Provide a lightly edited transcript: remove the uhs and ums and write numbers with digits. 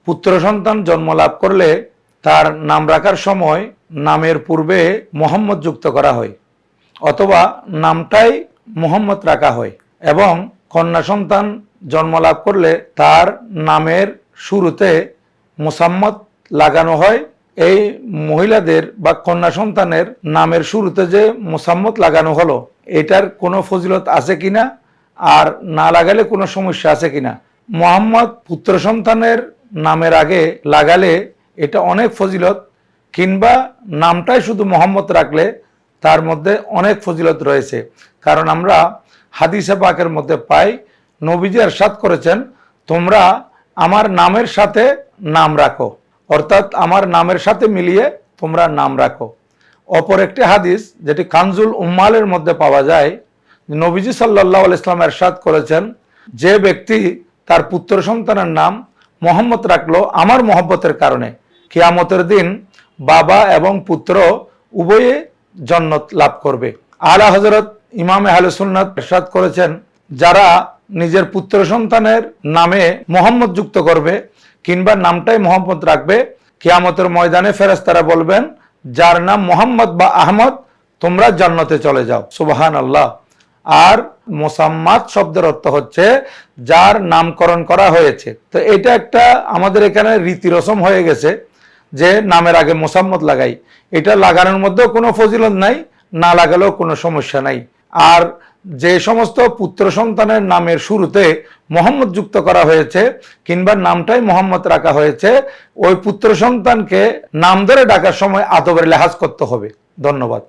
পুত্র সন্তান জন্ম লাভ করলে তার নাম রাখার সময় নামের পূর্বে মোহাম্মদ যুক্ত করা হয় অথবা নামটাই মোহাম্মদ রাখা হয়, এবং কন্যা সন্তান জন্ম লাভ করলে তার নামের শুরুতে মুসাম্মদ লাগানো হয়। এই মহিলাদের বা কন্যা সন্তানের নামের শুরুতে যে মুসাম্মদ লাগানো হলো, এটার কোনো ফজিলত আছে কিনা আর না লাগালে কোনো সমস্যা আছে কিনা? মোহাম্মদ পুত্র সন্তানের নামের আগে লাগালে এটা অনেক ফজিলত, কিংবা নামটাই শুধু মোহাম্মদ রাখলে তার মধ্যে অনেক ফজিলত রয়েছে। কারণ আমরা হাদিসে পাকের মধ্যে পাই, নবীজি ইরশাদ করেছেন, তোমরা আমার নামের সাথে নাম রাখো, অর্থাৎ আমার নামের সাথে মিলিয়ে তোমরা নাম রাখো। অপর একটি হাদিস যেটি কানজুল উম্মালের মধ্যে পাওয়া যায়, নবীজি সাল্লাল্লাহু আলাইহি ওয়াসাল্লাম ইরশাদ করেছেন, যে ব্যক্তি তার পুত্র সন্তানের নাম মোহাম্মদ রাখলো আমার মহব্বতের কারণে, কিয়ামতের দিন বাবা এবং পুত্র উভয়ে জান্নাত লাভ করবে। আলা হযরত ইমামে আহলে সুন্নাত ইরশাদ করেছেন, যারা নিজের পুত্র সন্তানের নামে মোহাম্মদ যুক্ত করবে কিংবা নামটাই মোহাম্মদ রাখবে, কিয়ামতের ময়দানে ফেরেশতারা বলবেন, যার নাম মোহাম্মদ বা আহমদ, তোমরা জান্নাতে চলে যাও। সুবহানাল্লাহ। আর মুসাম্মাদ শব্দের অর্থ হচ্ছে যার নামকরণ করা হয়েছে। তো এটা একটা আমাদের এখানে রীতি রসম হয়ে গেছে যে নামের আগে মুসাম্মদ লাগাই। এটা লাগানোর মধ্যেও কোনো ফজিলত নাই, না লাগালেও কোনো সমস্যা নাই। আর যে সমস্ত পুত্র সন্তানের নামের শুরুতে মোহাম্মদ যুক্ত করা হয়েছে কিংবা নামটাই মোহাম্মদ রাখা হয়েছে, ওই পুত্র সন্তানকে নাম ধরে ডাকার সময় আদবের লেহাজ করতে হবে। ধন্যবাদ।